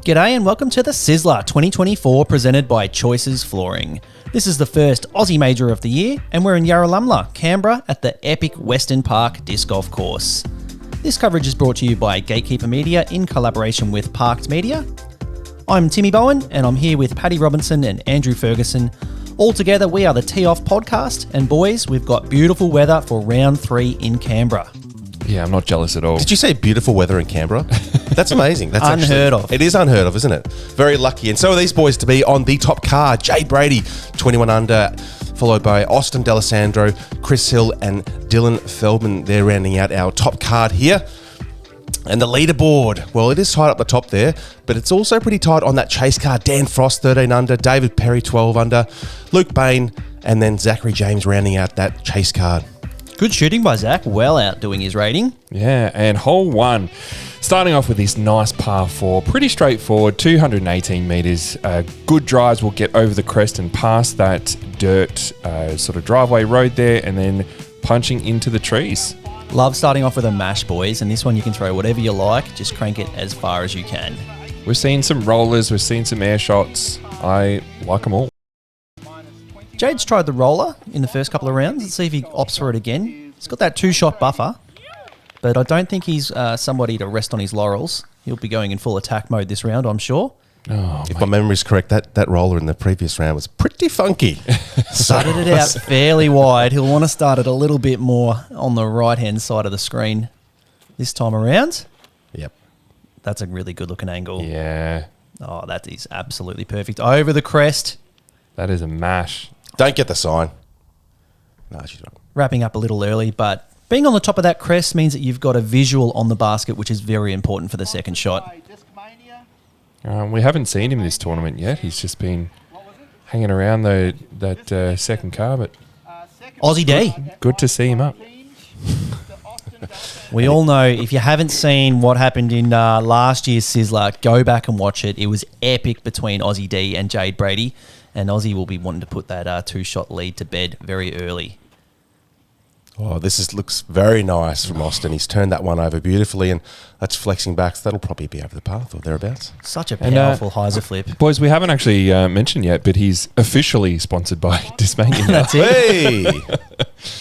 G'day and welcome to the Sizzler 2024 presented by Choices Flooring. This is the first Aussie major of the year and we're in Yarralumla, Canberra at the epic Weston Park Disc Golf Course. This coverage is brought to you by Gatekeeper Media in collaboration with Parked Media. I'm Timmy Bowen and I'm here with Paddy Robinson and Andrew Ferguson. All together we are the Tee Off podcast and boys, we've got beautiful weather for round 3 in Canberra. Yeah, I'm not jealous at all. Did you say beautiful weather in Canberra? That's amazing. That's unheard of. It is unheard of, isn't it? Very lucky. And so are these boys to be on the top card. Jade Brady, 21 under, followed by Austin D'Alessandro, Chris Hill and Dylan Feldman. They're rounding out our top card here. And the leaderboard, well, it is tight up the top there, but it's also pretty tight on that chase card. Dan Frost, 13 under, David Perry, 12 under, Luke Bain, and then Zachary James rounding out that chase card. Good shooting by Zach, well outdoing his rating. Yeah, and hole 1, starting off with this nice par 4, pretty straightforward, 218 metres. Good drives will get over the crest and past that dirt sort of driveway road there and then punching into the trees. Love starting off with a mash, boys, and this one you can throw whatever you like, just crank it as far as you can. We've seen some rollers, we've seen some air shots. I like them all. Jade's tried the roller in the first couple of rounds. Let's see if he opts for it again. He's got that 2-shot buffer, but I don't think he's somebody to rest on his laurels. He'll be going in full attack mode this round, I'm sure. Oh, If my memory's correct, that roller in the previous round was pretty funky. Started it out fairly wide. He'll want to start it a little bit more on the right-hand side of the screen this time around. Yep. That's a really good-looking angle. yeah, Oh, that is absolutely perfect. Over the crest. that is a mash. Don't get the sign. No, she's not. Wrapping up a little early, but being on the top of that crest means that you've got a visual on the basket, which is very important for the second shot. We haven't seen him this tournament yet. He's just been hanging around that second car, but Aussie D. good to see him up. We all know, if you haven't seen what happened in last year's Sizzler, go back and watch it. It was epic between Aussie D and Jade Brady, and Aussie will be wanting to put that 2-shot lead to bed very early. Oh, looks very nice from Austin. He's turned that one over beautifully, and that's flexing back. So that'll probably be over the path or thereabouts. Such a And, powerful hyzer flip. Boys, we haven't actually mentioned yet, but he's officially sponsored by Discmania. That's it. Hey!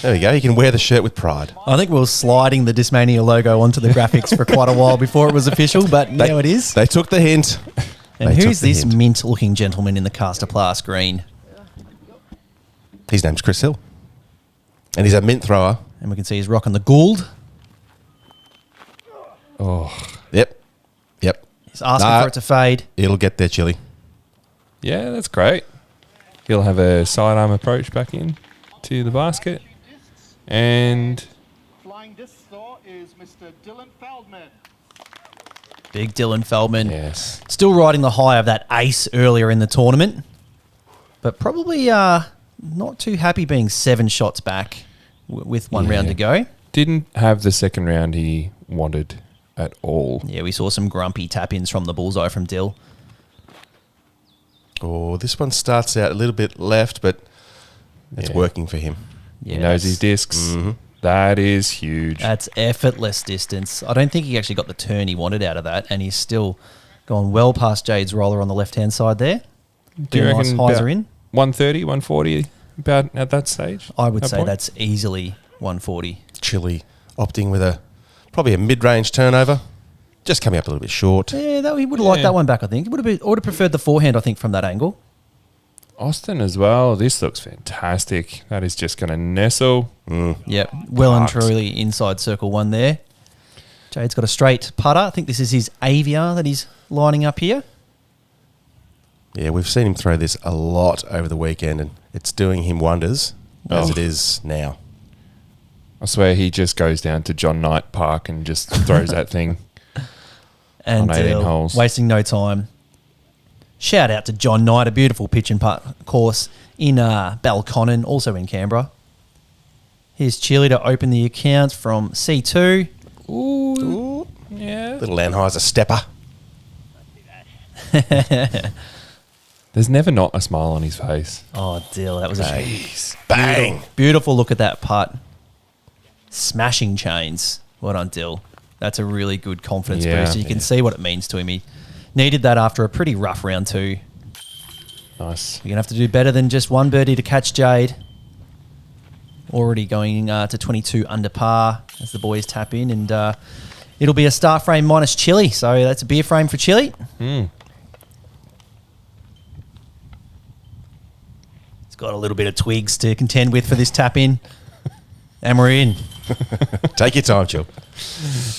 There we go. You can wear the shirt with pride. I think we were sliding the Discmania logo onto the graphics for quite a while before it was official, but now it is. They took the hint. And They who's took the this hint. mint-looking gentleman in the Casterplas green? His name's Chris Hill. And he's a mint thrower. And we can see he's rocking the Gould. Oh, Yep. He's asking for it to fade. It'll get there, Chili. yeah, that's great. He'll have a sidearm approach back in to the basket. And Flying disc throw is Mr. Dylan Feldman. Big Dylan Feldman. yes, Still riding the high of that ace earlier in the tournament. But probably not too happy being 7 shots back with one round to go. didn't have the second round he wanted at all. Yeah, we saw some grumpy tap-ins from the bullseye from Dill. Oh, this one starts out a little bit left, but it's Yeah. working for him. Yeah, He knows his discs. That is huge. That's effortless distance. I don't think he actually got the turn he wanted out of that, and he's still gone well past Jade's roller on the left-hand side there. Do you Doing a nice reckon hyzer about in. 130, 140 about at that stage? I would that say point? that's easily 140. Chili opting with probably a mid-range turnover. Just coming up a little bit short. Yeah, he would have liked Yeah. that one back, I think. He would have preferred the forehand, I think, from that angle. Austin as well. This looks fantastic. That is just going to nestle. Yep, well and Parked. truly inside circle 1 there. Jade's got a straight putter. I think this is his AVR that he's lining up here. Yeah, we've seen him throw this a lot over the weekend, and it's doing him wonders as it is now. I swear he just goes down to John Knight Park and just throws that thing. And On 18 holes. wasting no time. Shout out to John Knight, a beautiful pitch and putt course in Balconnen, also in Canberra. Here's Chili to open the account from C2. Ooh. Yeah. Little Lanheiser stepper. There's never not a smile on his face. Oh, Dill, that was a Jeez. Bang. beautiful look at that putt. Smashing chains. Well done, Dill. That's a really good confidence Yeah. boost. You can see what it means to him. He Needed that after a pretty rough round 2. Nice. You're going to have to do better than just one birdie to catch Jade. Already going to 22 under par as the boys tap in. And it'll be a star frame minus Chili. So that's a beer frame for Chili. Mm. It's got a little bit of twigs to contend with for this tap in. And we're in. Take your time, Chill.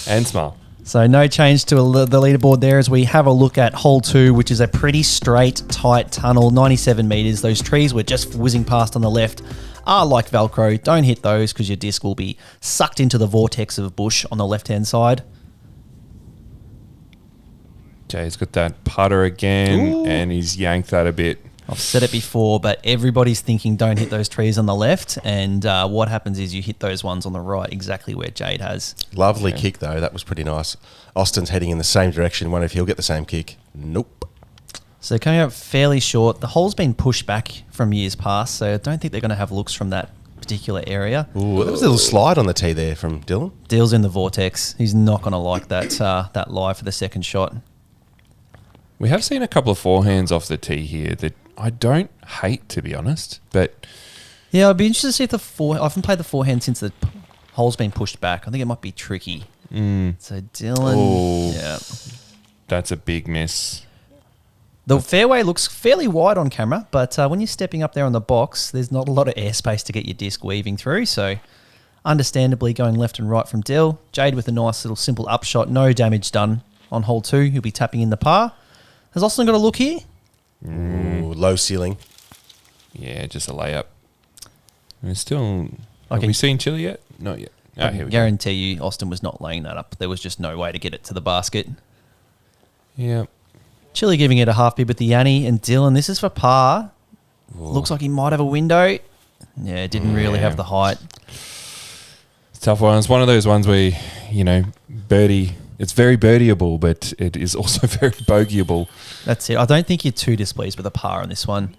And smile. So no change to the leaderboard there as we have a look at hole 2, which is a pretty straight, tight tunnel, 97 metres. Those trees we're just whizzing past on the left are like Velcro. Don't hit those because your disc will be sucked into the vortex of bush on the left-hand side. Jay's got that putter again, Ooh. and he's yanked that a bit. I've said it before, but everybody's thinking don't hit those trees on the left, and what happens is you hit those ones on the right, exactly where Jade has. Lovely kick, though. That was pretty nice. Austin's heading in the same direction. Wonder if he'll get the same kick. Nope. So coming up fairly short. The hole's been pushed back from years past, so I don't think they're going to have looks from that particular area. Ooh, there was a little slide on the tee there from Dylan. Deal's in the vortex. He's not going to like that that lie for the second shot. We have seen a couple of forehands off the tee here that I don't hate, to be honest. But Yeah, I'd be interested to see if I haven't played the forehand since the hole's been pushed back. I think it might be tricky. So Dylan, Oh. yeah. that's a big miss. The fairway looks fairly wide on camera, but when you're stepping up there on the box, there's not a lot of airspace to get your disc weaving through. So understandably going left and right from Dill. Jade with a nice little simple upshot. No damage done on hole 2. He'll be tapping in the par. Has Austin got a look here? Ooh, low ceiling. Yeah, just a layup. We're still... I Have can- we seen Chili yet? Not yet. I Oh, here can we go. guarantee you Austin was not laying that up. There was just no way to get it to the basket. Yeah. Chili giving it a half bib with the Yanni, and Dylan, this is for par. Looks like he might have a window. Yeah, didn't really have the height. It's a tough one. It's one of those ones where, you know, birdie... It's very birdieable, but it is also very bogeyable. That's it. I don't think you're too displeased with a par on this one.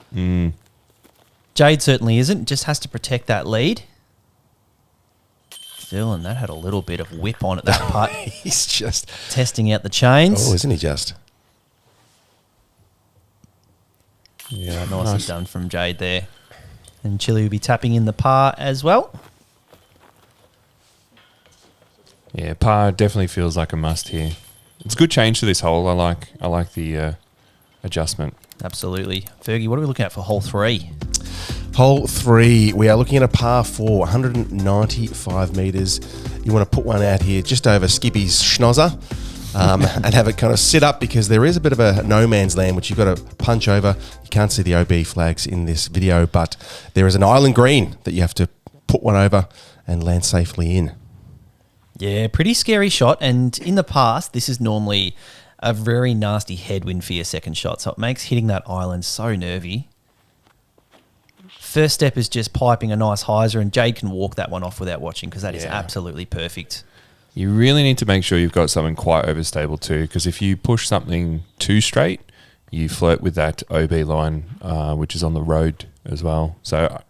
Jade certainly isn't. Just has to protect that lead. Dylan, that had a little bit of whip on at that putt. He's just... Testing out the chains. Oh, isn't he just? Yeah, Nicely done from Jade there. And Chili will be tapping in the par as well. Yeah, par definitely feels like a must here. It's a good change to this hole. I like the adjustment. Absolutely. Fergie, what are we looking at for hole 3? Hole 3, we are looking at a par 4, 195 metres. You want to put one out here just over Skippy's schnozzer and have it kind of sit up because there is a bit of a no man's land which you've got to punch over. You can't see the OB flags in this video, but there is an island green that you have to put one over and land safely in. Yeah, pretty scary shot. And in the past, this is normally a very nasty headwind for your second shot. So it makes hitting that island so nervy. First step is just piping a nice hyzer, and Jade can walk that one off without watching because that is Yeah. absolutely perfect. You really need to make sure you've got something quite overstable too, because if you push something too straight, you flirt with that OB line, which is on the road as well. So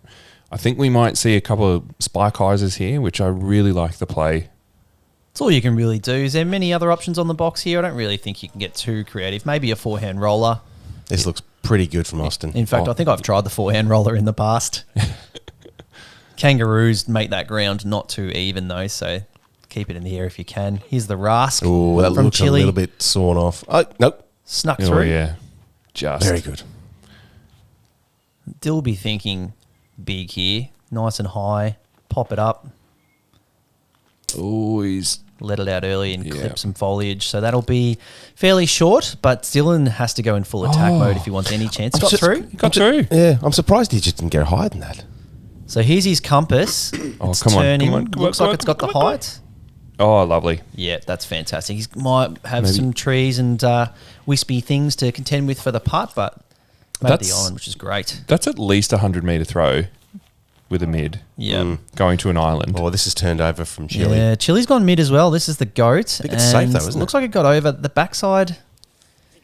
I think we might see a couple of spike hyzers here, which I really like the play. That's all you can really do. Is there many other options on the box here? I don't really think you can get too creative. Maybe a forehand roller. This looks pretty good from Austin. In fact, I think I've tried the forehand roller in the past. Kangaroos make that ground not too even though, so keep it in the air if you can. Here's the Rask Ooh, that from looks Chile. a little bit sawn off. Oh, nope. Snuck Oh through. yeah, just Very good. Dill be thinking big here. Nice and high. Pop it up. Oh, he's Let it out early and Yeah. clip some foliage. So that'll be fairly short, but Dylan has to go in full attack mode if he wants any chance. I'm Got just- through. got through. Yeah, I'm surprised he just didn't go higher than that. So here's his compass. Oh, It's come on, turning. come on, come on, Looks come like on, it's got the come on, come on. height. Oh, lovely. Yeah, that's fantastic. He might have Maybe- some trees and wispy things to contend with for the putt, but made the That's- island, which is great. That's at least a 100-meter throw with a mid Yeah. going to an island. Oh, this is turned over from Chile. Yeah, Chili's gone mid as well. This is the goat. think it's safe and though, isn't looks like it got over the backside.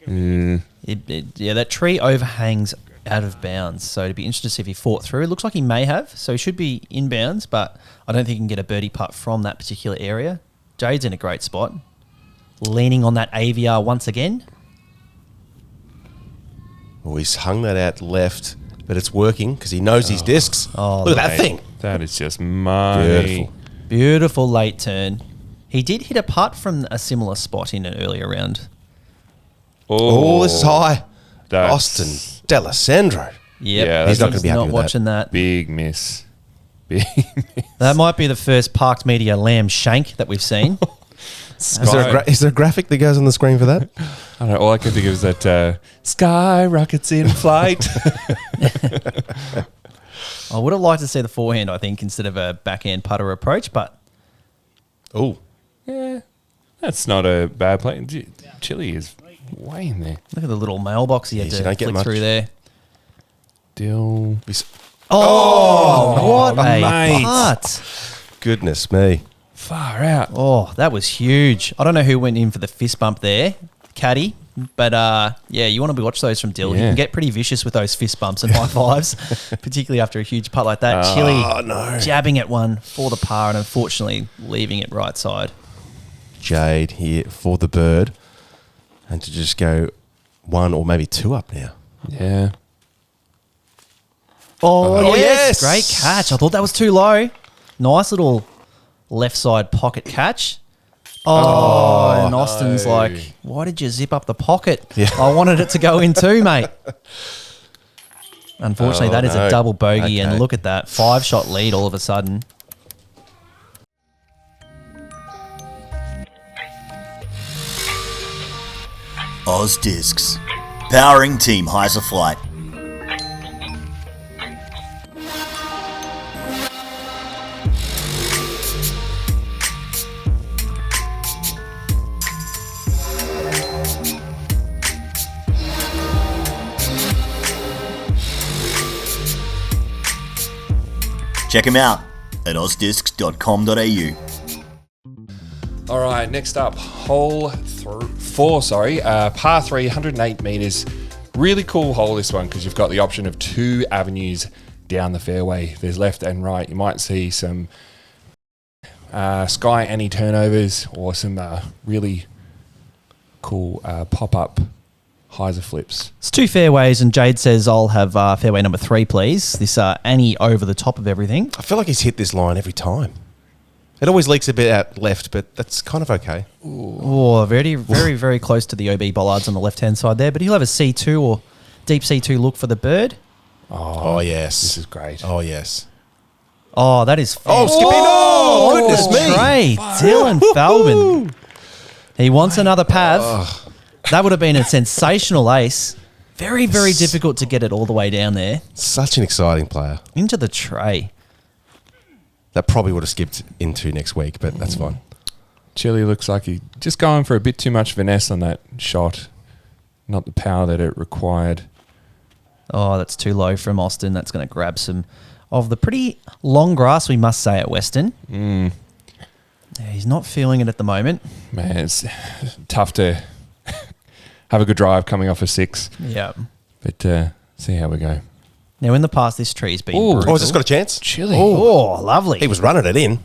Mm, Yeah, that tree overhangs out of bounds. So it'd be interesting to see if he fought through. It looks like he may have. So he should be inbounds, but I don't think he can get a birdie putt from that particular area. Jade's in a great spot. Leaning on that AVR once again. Oh, he's hung that out left, but it's working because he knows his discs. Oh, look at that thing. That is just money. Beautiful. Beautiful late turn. He did hit a putt from a similar spot in an earlier round. Oh, this is high. That's Austin D'Alessandro. Yep. Yeah, He's not gonna be happy with that. watching that. Big miss. Big miss. That might be the first Parked Media lamb shank that we've seen. Is there a graphic that goes on the screen for that? I don't know. All I can think of is that sky rockets in flight. I would have liked to see the forehand, I think, instead of a backhand putter approach, but Oh, Yeah, that's not a bad play. Chile is way in there. look at the little mailbox he had Jeez, you to don't get flick much. through there. Dill. Oh, what a mate. putt. goodness me. Far out. Oh, that was huge. I don't know who went in for the fist bump there, caddy, but yeah, you want to watch those from Dill. He Yeah. can get pretty vicious with those fist bumps and high fives, particularly after a huge putt like that. Chile jabbing at one for the par and unfortunately leaving it right side. Jade here for the bird. And to just go one or maybe two up now. Yeah. Oh, yes. Great catch. I thought that was too low. Nice little left side pocket catch. Oh, and Austin's like, why did you zip up the pocket? Yeah. I wanted it to go in too, mate. Unfortunately, Oh, that is no. a double bogey, and Okay. look at that. 5-shot lead all of a sudden. Oz Discs, powering Team Heiser Flight. Check them out at ozdiscs.com.au. All right, next up, hole 4, par 3, 108 metres. Really cool hole, this one, because you've got the option of 2 avenues down the fairway. There's left and right. You might see some sky any turnovers or some really cool pop-up hyzer flips. It's 2 fairways, and Jade says, I'll have fairway number 3, please. This Annie over the top of everything. I feel like he's hit this line every time. It always leaks a bit out left, but that's kind of okay. Oh, very, very, very close to the OB bollards on the left-hand side there, but he'll have a C2 or deep C2 look for the bird. Oh, yes. This is great. Oh, yes. Oh, that is... Oh, Skippy, no! Goodness me. Trey, Dylan Feldman. He wants another pav. That would have been a sensational ace. Very, very difficult to get it all the way down there. Such an exciting player. Into the tray. That probably would have skipped into next week, but that's fine. Chile looks like he just going for a bit too much finesse on that shot. Not the power that it required. Oh, that's too low from Austin. That's going to grab some of the pretty long grass, we must say, at Weston. Yeah, he's not feeling it at the moment. Man, it's tough to have a good drive coming off a 6. Yeah. But see how we go. Now, in the past, this tree's been Ooh. brutal. Oh, has this got a chance? Chile. Oh, lovely. He was running it in.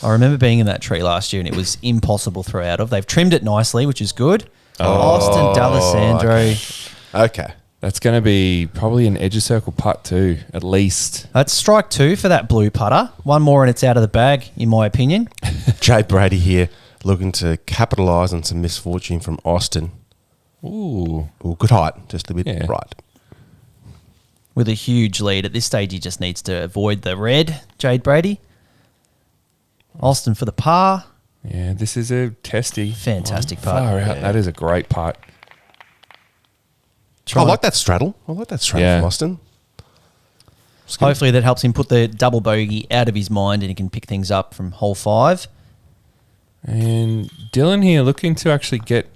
I remember being in that tree last year, and it was impossible to throw out of. They've trimmed it nicely, which is good. Austin D'Alessandro. Okay. That's going to be probably an edge of circle putt too, at least. That's strike 2 for that blue putter. One more and it's out of the bag, in my opinion. Jade Brady here looking to capitalise on some misfortune from Austin. Ooh. Ooh, good height, just a bit Yeah. right. With a huge lead. At this stage, he just needs to avoid the red, Jade Brady. Austin for the par. Yeah, this is a testy. Fantastic putt. Far out. Yeah. That is a great putt. I like that straddle. I like that straddle Yeah. from Austin. Hopefully that helps him put the double bogey out of his mind and he can pick things up from hole 5. And Dylan here looking to actually get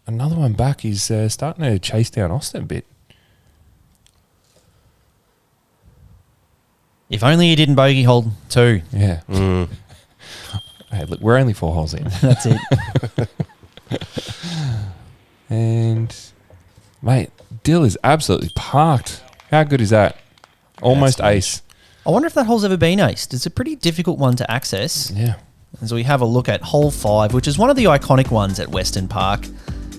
another one back. He's starting to chase down Austin a bit. If only he didn't bogey hole 2. Yeah. Hey, look, we're only 4 holes in. That's it. And, mate, Dill is absolutely parked. How good is that? Almost ace. I wonder if that hole's ever been aced. It's a pretty difficult one to access. Yeah. As we have a look at hole 5, which is one of the iconic ones at Weston Park.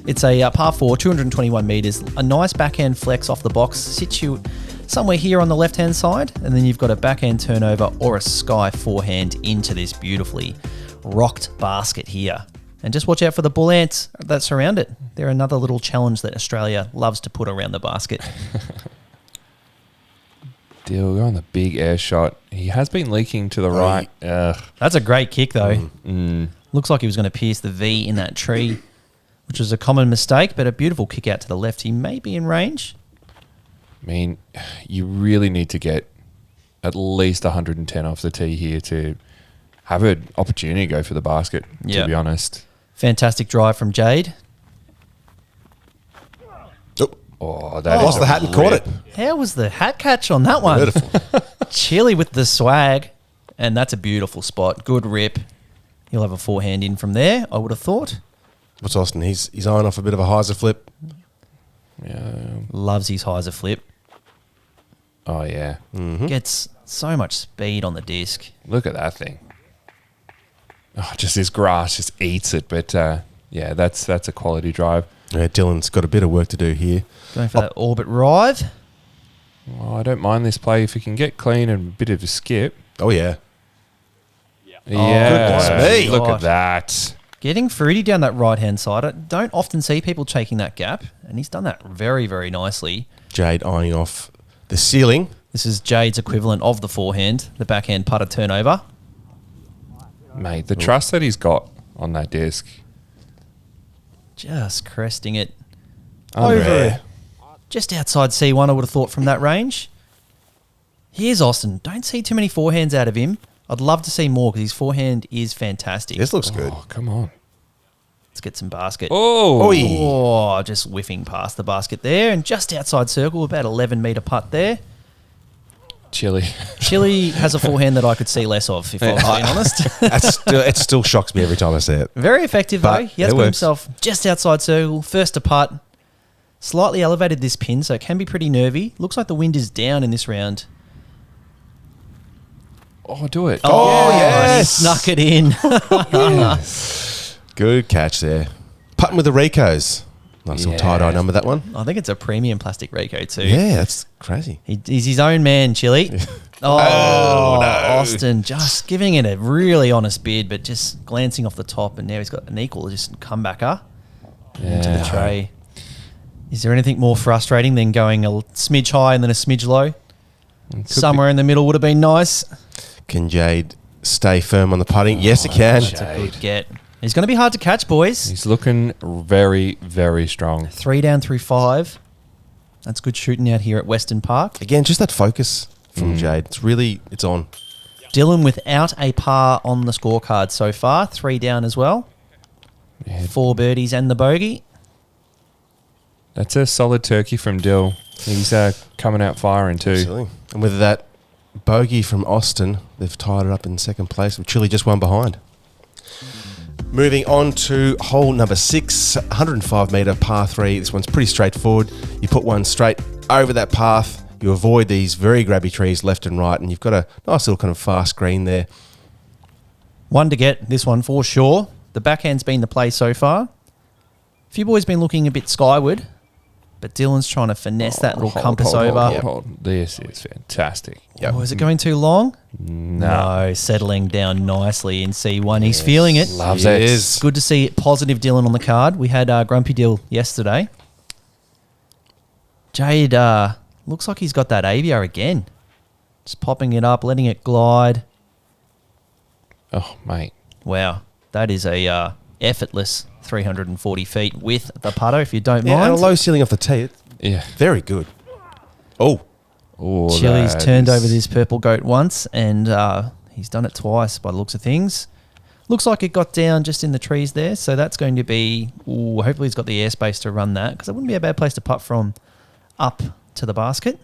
It's a par 4, 221 metres. A nice backhand flex off the box. Sits you somewhere here on the left-hand side. And then you've got a backhand turnover or a sky forehand into this beautifully rocked basket here. And just watch out for the bull ants that surround it. They're another little challenge that Australia loves to put around the basket. Dill on the big air shot. He has been leaking to the right. That's a great kick, though. Looks like he was going to pierce the V in that tree, which was a common mistake, but a beautiful kick out to the left. He may be in range. I mean, you really need to get at least 110 off the tee here to have an opportunity to go for the basket, to be honest. Fantastic drive from Jade. Oh, that lost the hat and caught it. How was the hat catch on that one? Beautiful. Chili with the swag, and that's a beautiful spot. Good rip. He'll have a forehand in from there, I would have thought. What's Austin? He's eyeing off a bit of a hyzer flip. Yeah. Loves his hyzer flip. Oh, yeah. Gets so much speed on the disc. Look at that thing. Oh, just this grass just eats it. But, yeah, that's a quality drive. Yeah, Dylan's got a bit of work to do here. Going for that orbit ride. Well, I don't mind this play if he can get clean and a bit of a skip. Oh, yeah. Yeah. goodness me. Look at that. Getting fruity down that right-hand side. I don't often see people taking that gap, and he's done that very, very nicely. Jade eyeing off the ceiling. This is Jade's equivalent of the forehand, the backhand putter turnover. Mate, the trust that he's got on that disc. Just cresting it. Unreal. Just outside C1, I would have thought from that range. Here's Austin. Don't see too many forehands out of him. I'd love to see more because his forehand is fantastic. This looks good. Oh, come on. Let's get some basket. Oh. Oh, just whiffing past the basket there. And just outside circle, about 11-metre putt there. Chili. Chili has a forehand that I could see less of, if I'm being honest. It still shocks me every time I see it. Very effective, But though. He has it got works. himself just outside circle, first to putt. Slightly elevated this pin, so it can be pretty nervy. Looks like the wind is down in this round. Oh, do it. Oh, And he yes. snuck it in. Good catch there. Putting with the Ricos. Nice little tie-dye number, that one. I think it's a premium plastic Rico, too. Yeah, that's crazy. He's his own man, Chili. Oh, Austin just giving it a really honest bid, but just glancing off the top, and now he's got an equal just comebacker into the tray. Is there anything more frustrating than going a smidge high and then a smidge low? Somewhere in the middle would have been nice. Can Jade stay firm on the putting? Yes, it can. That's a good get. He's going to be hard to catch, boys. He's looking very, very strong. 3 down through 5. That's good shooting out here at Weston Park. Again, just that focus from Jade. It's on. Dylan without a par on the scorecard so far. 3 down as well. Yeah. 4 birdies and the bogey. That's a solid turkey from Dill. He's coming out firing too. Absolutely. And with that bogey from Austin, they've tied it up in second place with Chile just one behind. Moving on to hole number 6, 105-metre par 3. This one's pretty straightforward. You put one straight over that path. You avoid these very grabby trees left and right, and you've got a nice little kind of fast green there. One to get, this one for sure. The backhand's been the play so far. A few boys been looking a bit skyward, but Dylan's trying to finesse that little compass over. Hold. This is fantastic. Yep. Oh, is it going too long? No. No, settling down nicely in C1. He's feeling it. Loves He it. is. Good to see positive Dylan on the card. We had Grumpy Dill yesterday. Jade looks like he's got that avia again. Just popping it up, letting it glide. Oh, mate. Wow, that is a effortless 340 feet with the putter, if you don't Yeah, and a mind. low ceiling off the tee. Yeah. Very good. Oh, Chili's that turned is- over this purple goat once, and he's done it twice by the looks of things. Looks like it got down just in the trees there, so that's going to be... Ooh, hopefully he's got the airspace to run that, because it wouldn't be a bad place to putt from up to the basket.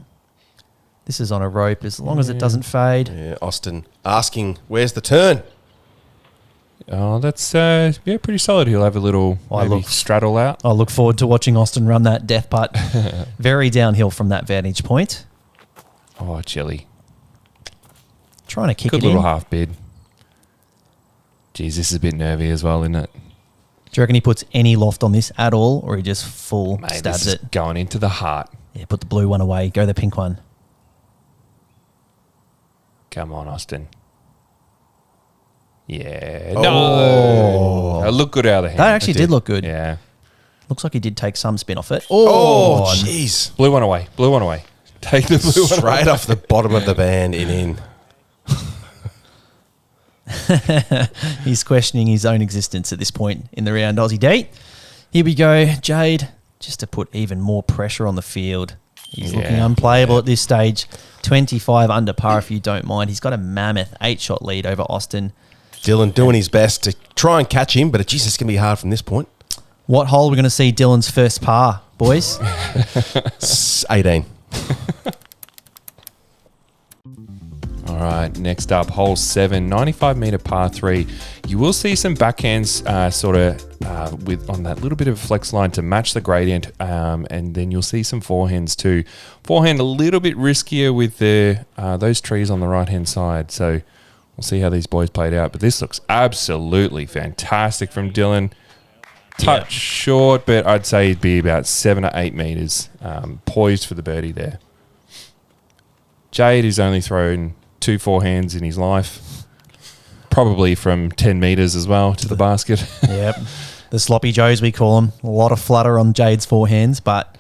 This is on a rope, as long as it doesn't fade. yeah, Austin asking, where's the turn? Oh, that's pretty solid. He'll have a little maybe straddle out. I look forward to watching Austin run that death putt. Very downhill from that vantage point. Oh, Chili. Trying to kick Good it little in. half bid. Geez, this is a bit nervy as well, isn't it? Do you reckon he puts any loft on this at all, or he just full Mate, stabs this it? is going into the heart. Yeah, put the blue one away. Go the pink one. Come on, Austin. Yeah. Oh. No. It looked good out of the hand. That actually did look good. Yeah. Looks like he did take some spin off it. Oh, jeez. Blue one away. Blue one away. Take the blue one away. Straight off the bottom of the band and in. He's questioning his own existence at this point in the round. Aussie D. Here we go. Jade, just to put even more pressure on the field. He's looking unplayable at this stage. 25 under par if you don't mind. He's got a mammoth 8-shot lead over Austin. Dylan doing his best to try and catch him, but it's going to be hard from this point. What hole are we going to see Dylan's first par, boys? 18. All right, next up, hole 7, 95-meter par 3. You will see some backhands with on that little bit of flex line to match the gradient, and then you'll see some forehands too. Forehand a little bit riskier with those trees on the right-hand side, so we'll see how these boys played out. But this looks absolutely fantastic from Dylan. Touch short, but I'd say he'd be about 7 or 8 meters, poised for the birdie there. Jade is only thrown 2 forehands in his life, probably from 10 meters as well to the basket. Yep. The sloppy joes, we call them. A lot of flutter on Jade's forehands, but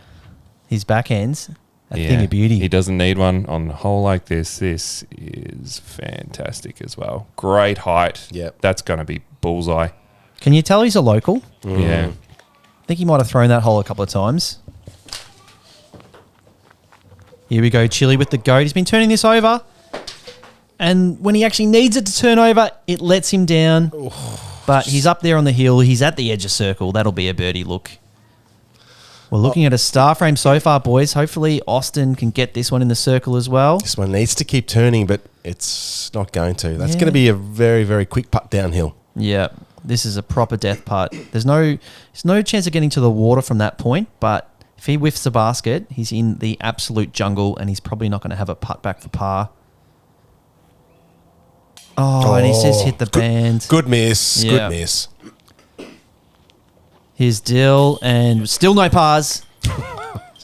his backhands, a thing of beauty. He doesn't need one on a hole like this. This is fantastic as well. Great height. Yep. That's going to be bullseye. Can you tell he's a local? Yeah. I think he might have thrown that hole a couple of times. Here we go, Chili with the goat. He's been turning this over. And when he actually needs it to turn over, it lets him down. But he's up there on the hill. He's at the edge of circle. That'll be a birdie look. We're looking at a star frame so far, boys. Hopefully Austin can get this one in the circle as well. This one needs to keep turning, but it's not going to. That's going to be a very, very quick putt downhill. Yeah, this is a proper death putt. There's no chance of getting to the water from that point, but if he whiffs the basket, he's in the absolute jungle and he's probably not going to have a putt back for par. Oh, and he's just hit the band. Good miss. Yeah. Good miss. Here's Dill, and still no pars.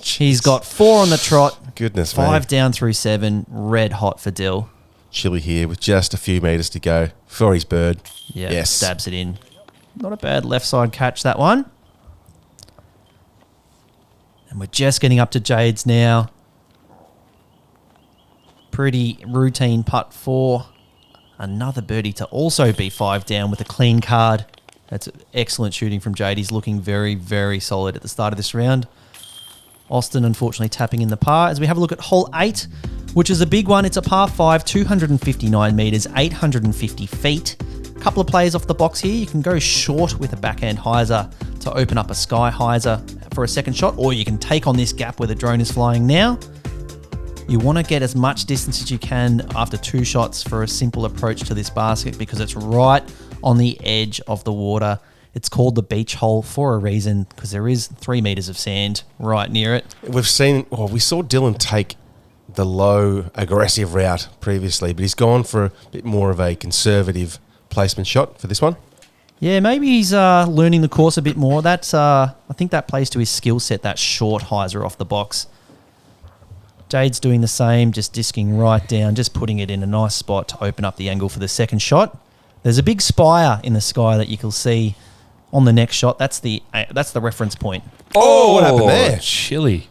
He's got 4 on the trot. Goodness, 5 down through 7. Red hot for Dill. Chili here with just a few meters to go for his bird. Yeah, Yes. stabs it in. Not a bad left side catch, that one. And we're just getting up to Jade's now. Pretty routine putt 4. Another birdie to also be 5 down with a clean card. That's excellent shooting from Jade. He's looking very, very solid at the start of this round. Austin, unfortunately, tapping in the par. As we have a look at hole 8, which is a big one. It's a par 5, 259 metres, 850 feet. A couple of plays off the box here. You can go short with a backhand hyzer to open up a sky hyzer for a second shot, or you can take on this gap where the drone is flying now. You want to get as much distance as you can after 2 shots for a simple approach to this basket because it's right on the edge of the water. It's called the beach hole for a reason because there is 3 meters of sand right near it. We saw Dylan take the low, aggressive route previously, but he's gone for a bit more of a conservative placement shot for this one. Yeah, maybe he's learning the course a bit more. That's I think that plays to his skill set, that short hyzer off the box. Jade's doing the same, just disking right down, just putting it in a nice spot to open up the angle for the second shot. There's a big spire in the sky that you can see on the next shot. That's the reference point. Oh, what happened there? Chili.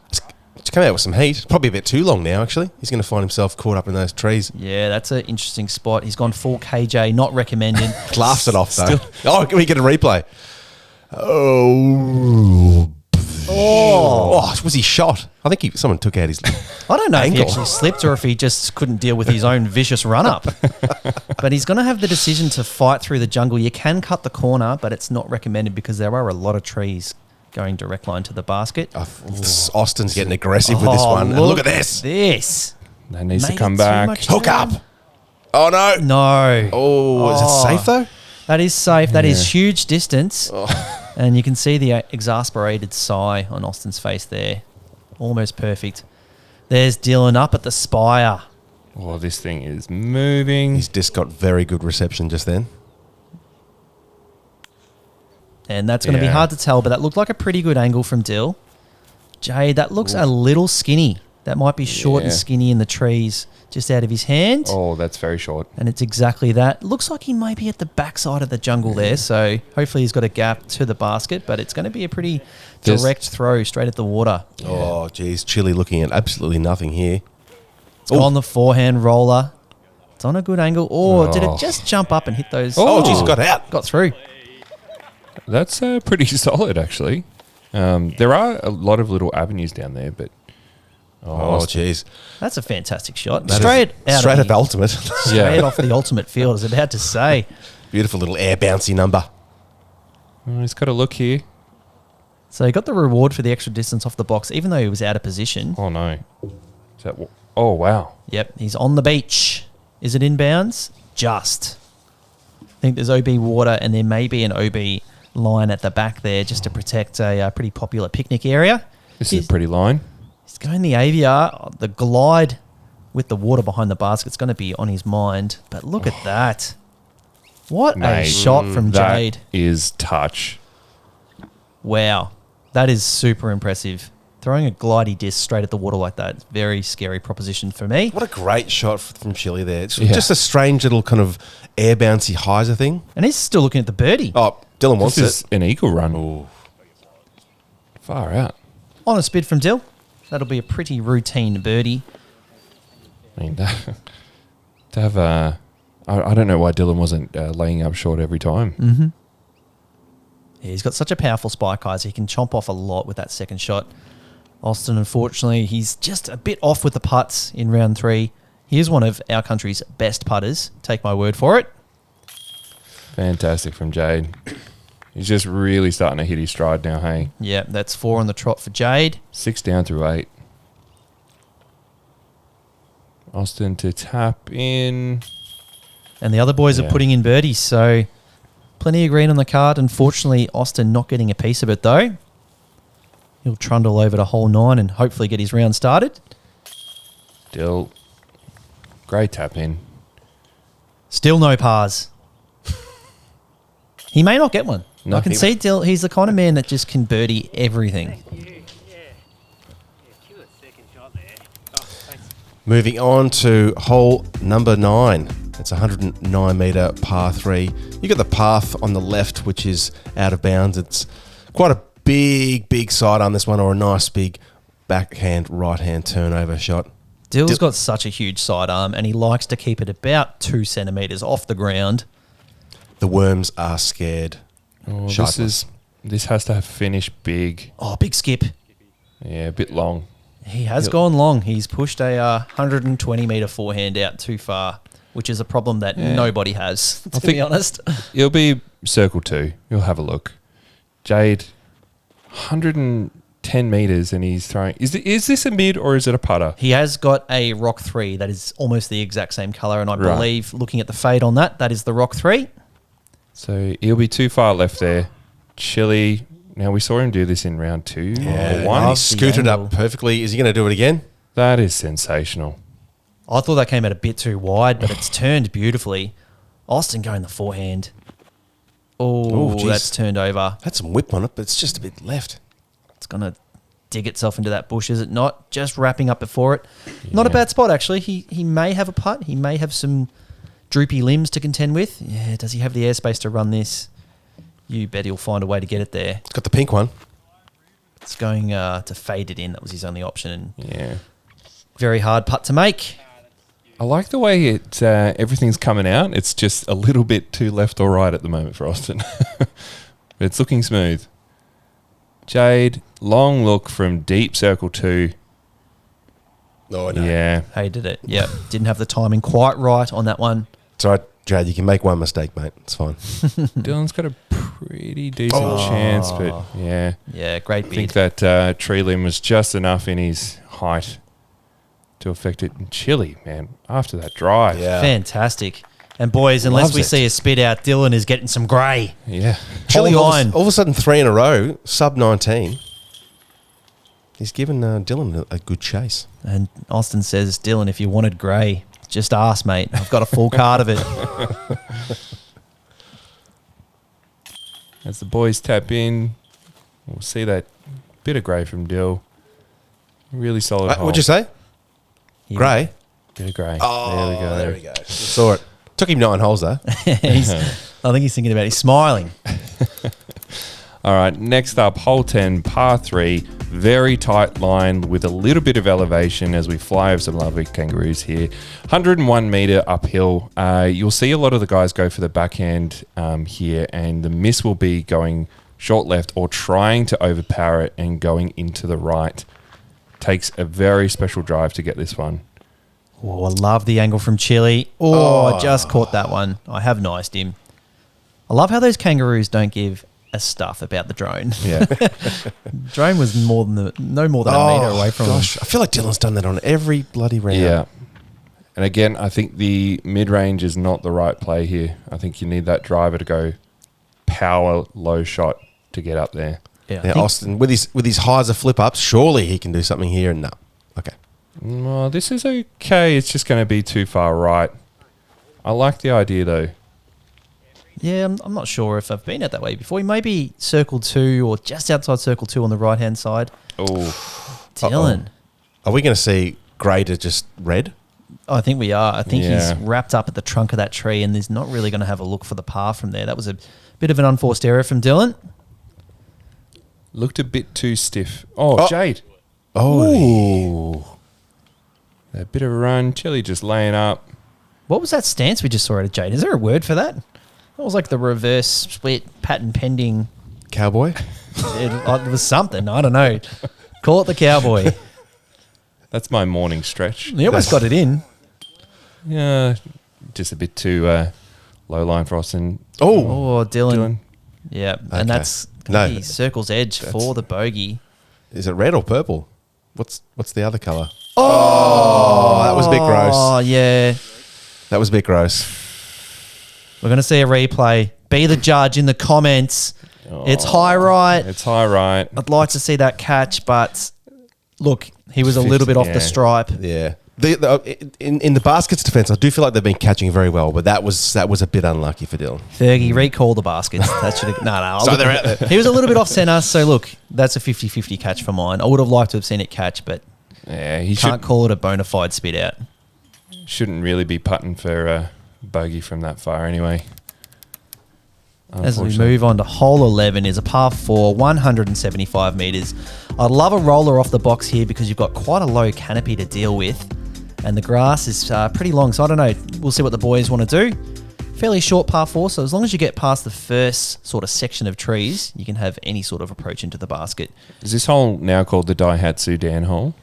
It's come out with some heat. Probably a bit too long now, actually. He's going to find himself caught up in those trees. Yeah, that's an interesting spot. He's gone full KJ, not recommended. Laughs it off, though. Can we get a replay? Oh, was he shot? I think someone took out his I don't know if ankle. he actually slipped or if he just couldn't deal with his own vicious run-up. But he's going to have the decision to fight through the jungle. You can cut the corner, but it's not recommended because there are a lot of trees going direct line to the basket. Austin's getting aggressive with this one. And look at this. That needs to Made come it too back. much Hook up. time. Oh, no. No. Oh, is it safe, though? That is safe. That is huge distance. And you can see the exasperated sigh on Austin's face there. Almost perfect. There's Dylan up at the spire. Oh, this thing is moving. His disc got very good reception just then. And that's going to be Yeah. hard to tell, but that looked like a pretty good angle from Dill. Jade, that looks a little skinny. That might be short and Yeah. skinny in the trees just out of his hand. Oh, that's very short. And it's exactly that. Looks like he may be at the backside of the jungle there, so hopefully he's got a gap to the basket, but it's going to be a pretty There's- direct throw straight at the water. Oh, geez. Chile looking at absolutely nothing here. It's on the forehand roller. It's on a good angle. Oh, did Oh. it just jump up and hit those? Oh, geez, got out. Got through. That's pretty solid, actually. There are a lot of little avenues down there, but Oh, jeez. That's a fantastic shot. That is Straight out straight of at the ultimate. straight off the ultimate field, I was about to say. Beautiful little air bouncy number. he's got a look here. So he got the reward for the extra distance off the box, even though he was out of position. Oh no! Is that? Oh wow! Yep, he's on the beach. Is it inbounds? Just. I think there's OB water, and there may be an OB line at the back there just to protect a pretty popular picnic area. This He's- is a pretty line. He's going the AVR. The glide with the water behind the basket's going to be on his mind. But look at that. What a Mate, shot from That Jade. is touch. Wow. That is super impressive. Throwing a glidey disc straight at the water like that, very scary proposition for me. What a great shot from Chile there. It's Yeah. just a strange little kind of air bouncy hyzer thing. And he's still looking at the birdie. Oh, Dylan wants This is it. an eagle run. Far out. On a spid from Dill. That'll be a pretty routine birdie. I mean, to have a... I don't know why Dylan wasn't laying up short every time. Yeah, he's got such a powerful spike eyes. He can chomp off a lot with that second shot. Austin, unfortunately, he's just a bit off with the putts in round 3. He is one of our country's best putters. Take my word for it. Fantastic from Jade. He's just really starting to hit his stride now, hey? Yeah, that's 4 on the trot for Jade. 6 down through 8. Austin to tap in. And the other boys are Yeah. putting in birdies, so plenty of green on the card. Unfortunately, Austin not getting a piece of it, though. He'll trundle over to hole 9 and hopefully get his round started. Dill. Great tap in. Still no pars. He may not get one. No, I can he- see Dill. He's the kind of man that just can birdie everything. Moving on to hole number 9. It's a 109 metre par 3. You got the path on the left, which is out of bounds. It's quite a big side on this one, or a nice big backhand, right-hand turnover shot. Dill's got such a huge sidearm, and he likes to keep it about 2 centimetres off the ground. The worms are scared. Oh, Shitless. this has to have finished big. Oh, big skip. Yeah, a bit long. He has gone long. He's pushed a 120 metre forehand out too far, which is a problem that nobody has, to be honest. It'll be circle 2. You'll have a look. Jade, 110 metres, and he's throwing... Is this a mid or is it a putter? He has got a Rock 3 that is almost the exact same colour, and I Right. believe, looking at the fade on that, that is the Rock 3. So he'll be too far left there. Chile. Now, we saw him do this in round 2 or 1. love He scooted the up angle. perfectly. Is he going to do it again? That is sensational. I thought that came out a bit too wide, but it's turned beautifully. Austin going the forehand. Oh, geez. that's turned over. Had some whip on it, but it's just a bit left. It's going to dig itself into that bush, is it not? Just wrapping up before it. Not a bad spot, actually. He may have a putt. He may have some droopy limbs to contend with. Yeah, does he have the airspace to run this? You bet he'll find a way to get it there. It's got the pink one. It's going to fade it in. That was his only option. Yeah. Very hard putt to make. I like the way it everything's coming out. It's just a little bit too left or right at the moment for Austin. But it's looking smooth. Jade, long look from deep circle 2. Oh, no. Yeah. Hated it. Yep. Didn't have the timing quite right on that one. It's all right, Jade. You can make one mistake, mate. It's fine. Dylan's got a pretty decent chance, but yeah. Yeah, great I bid. think that tree limb was just enough in his height to affect it. And Chile, man, after that drive. Yeah. Fantastic. And boys, unless Loves we it. see a spit out, Dylan is getting some grey. Yeah. Chile, Hole all nine. of a sudden, 3 in a row, sub 19. He's given Dylan a good chase. And Austin says, Dylan, if you wanted grey, just ask, mate. I've got a full card of it. As the boys tap in, we'll see that bit of grey from Dill. Really solid hole. What'd you say? Grey? Bit of grey. Oh, there we go. Saw it. Took him 9 holes, though. I think he's thinking about it. He's smiling. All right, next up, hole 10, par 3. Very tight line with a little bit of elevation as we fly over some lovely kangaroos here. 101 metre uphill. You'll see a lot of the guys go for the backhand here, and the miss will be going short left or trying to overpower it and going into the right. Takes a very special drive to get this one. Oh, I love the angle from Chile. I just caught that one. I have niced him. I love how those kangaroos don't give a stuff about the drone. Yeah. Drone was no more than a metre away from him. I feel like Dylan's done that on every bloody round. Yeah. And again, I think the mid-range is not the right play here. I think you need that driver to go power low shot to get up there. Yeah, Now, Austin, with his hyzer flip-ups, surely he can do something here. And no. Okay. Well, this is okay. It's just going to be too far right. I like the idea, though. Yeah, I'm not sure if I've been out that way before. He may be circle 2 or just outside circle 2 on the right-hand side. Oh, Dylan. Are we going to see grey to just red? I think we are. I think Yeah. he's wrapped up at the trunk of that tree and he's not really going to have a look for the par from there. That was a bit of an unforced error from Dylan. looked a bit too stiff. Oh, Jade. Oh. A bit of a run. Chile just laying up. What was that stance we just saw out of Jade? Is there a word for that? That was like the reverse split pattern pending. Cowboy? It was something. I don't know. Call it the cowboy. That's my morning stretch. He almost got it in. Yeah, just a bit too low line for us. And Oh, Dylan. Dylan. Yeah, Okay. and that's No, the circle's edge for the bogey. Is it red or purple? What's the other colour? Oh, that was a bit gross. Oh, yeah. That was a bit gross. We're going to see a replay. Be the judge in the comments. It's high right. It's high right. I'd like to see that catch, but look, he was a little bit off yeah. the stripe. Yeah. In the basket's defence, I do feel like they've been catching very well, but that was a bit unlucky for Dylan. Fergie, recall the baskets. That should have... No. So they're out there. He was a little bit off centre, so look, that's a 50-50 catch for mine. I would have liked to have seen it catch, but Yeah, he can't call it a bona fide spit out. shouldn't really be putting for a bogey from that far anyway. As we move on to hole 11 is a par 4, 175 metres. I'd love a roller off the box here because you've got quite a low canopy to deal with and the grass is pretty long, so I don't know. We'll see what the boys want to do. Fairly short par 4, so as long as you get past the first sort of section of trees, you can have any sort of approach into the basket. Is this hole now called the Daihatsu Dan hole?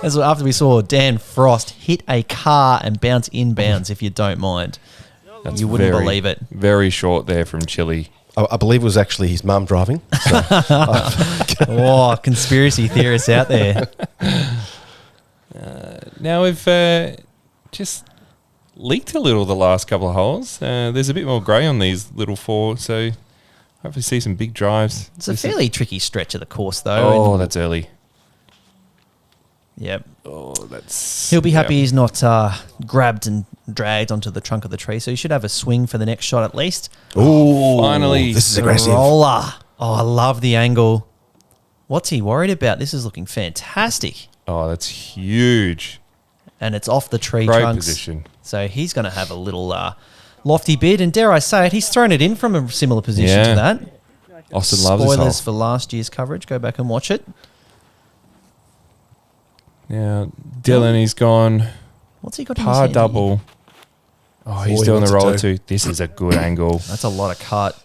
As after we saw Dan Frost hit a car and bounce inbounds, if you don't mind. You wouldn't believe it. Very short there from Chile. I believe it was actually his mum driving. So. Oh, conspiracy theorists out there. Now we've just leaked a little the last couple of holes. There's a bit more grey on these little 4, so hopefully see some big drives. It's a fairly tricky stretch of the course, though. Oh, and that's early. Yep. Oh, that's... He'll be happy he's not grabbed and dragged onto the trunk of the tree, so he should have a swing for the next shot at least. Ooh, Finally. this is The aggressive. roller. Oh, I love the angle. What's he worried about? This is looking fantastic. Oh, that's huge. And it's off the tree Great trunks. position. So he's going to have a little lofty bid. And dare I say it, he's thrown it in from a similar position Yeah. to that. Austin loves this hole. Spoilers for last year's coverage. Go back and watch it. Now, Dylan, he's gone What's he got in his par hand double. Oh, he's he doing the wants to roller do. too. This is a good angle. That's a lot of cut.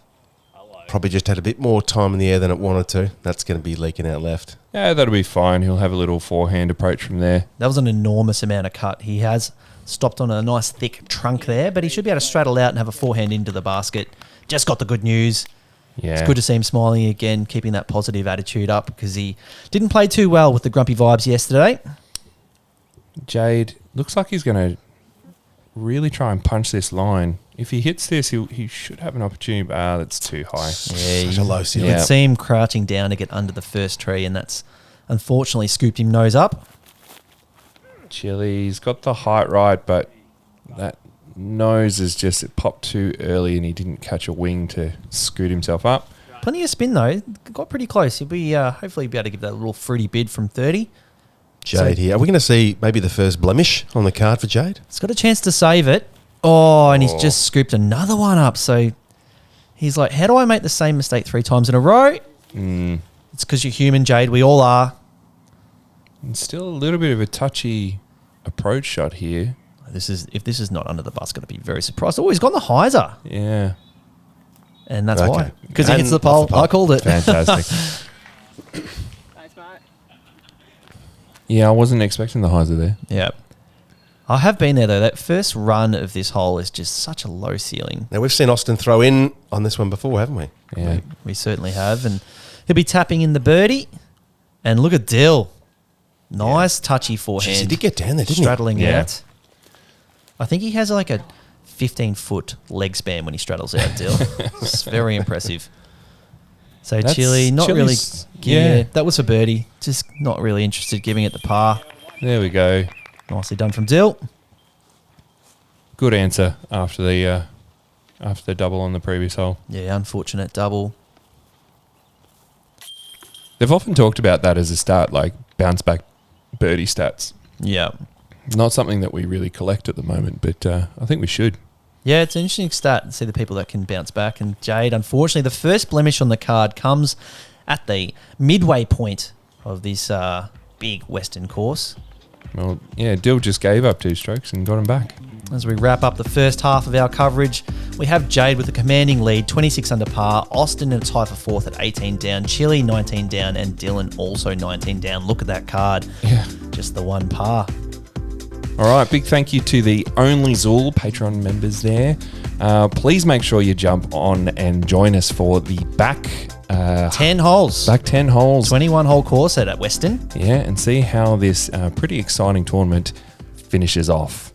Probably just had a bit more time in the air than it wanted to. That's going to be leaking out left. Yeah, that'll be fine. He'll have a little forehand approach from there. That was an enormous amount of cut. He has stopped on a nice thick trunk there, but he should be able to straddle out and have a forehand into the basket. Just got the good news. Yeah. It's good to see him smiling again, keeping that positive attitude up because he didn't play too well with the grumpy vibes yesterday. Jade looks like he's going to really try and punch this line. If he hits this, he should have an opportunity, but that's too high. Yeah, Such a low you ceiling. could see him crouching down to get under the first tree, and that's unfortunately scooped him nose up. Chile's got the height right, but that nose is just it popped too early and he didn't catch a wing to scoot himself up. Plenty of spin though. Got pretty close. He'll be hopefully be able to give that little fruity bid from 30. Jade here. Are we going to see maybe the first blemish on the card for Jade? He's got a chance to save it. Oh, and he's just scooped another one up. So he's like, how do I make the same mistake 3 times in a row? It's because you're human, Jade. We all are. And still a little bit of a touchy approach shot here. If this is not under the bus, going to be very surprised. Oh, he's got the hyzer. Yeah. And that's Okay. why. Because he And hits the off pole. the pole. I called it. Fantastic. Thanks, mate. Yeah, I wasn't expecting the hyzer there. Yeah. I have been there, though. That first run of this hole is just such a low ceiling. Now, we've seen Austin throw in on this one before, haven't we? Yeah. We certainly have. And he'll be tapping in the birdie. And look at Dill. Nice touchy forehand. Jeez, he did get down there, didn't straddling Yeah. out. I think he has like a 15-foot leg span when he straddles out, Dill. It's very impressive. So That's- Chile, not really. Chile's- yeah. That was for birdie. Just not really interested giving it the par. There we go. Nicely done from Dill. Good answer after the double on the previous hole. Yeah, unfortunate double. They've often talked about that as a start, like bounce back birdie stats. Yeah. Not something that we really collect at the moment, but I think we should. Yeah, it's an interesting stat to see the people that can bounce back. And Jade, unfortunately, the first blemish on the card comes at the midway point of this big Western course. Well, yeah, Dill just gave up 2 strokes and got him back. As we wrap up the first half of our coverage, we have Jade with a commanding lead, 26 under par, Austin in a tie for 4th at 18 down, Chile 19 down, and Dylan also 19 down. Look at that card. Yeah. Just the one par. All right, big thank you to the Only Zool Patreon members there. Please make sure you jump on and join us for the back 10 holes. back 10 holes. 21-hole course at Weston. Yeah, and see how this pretty exciting tournament finishes off.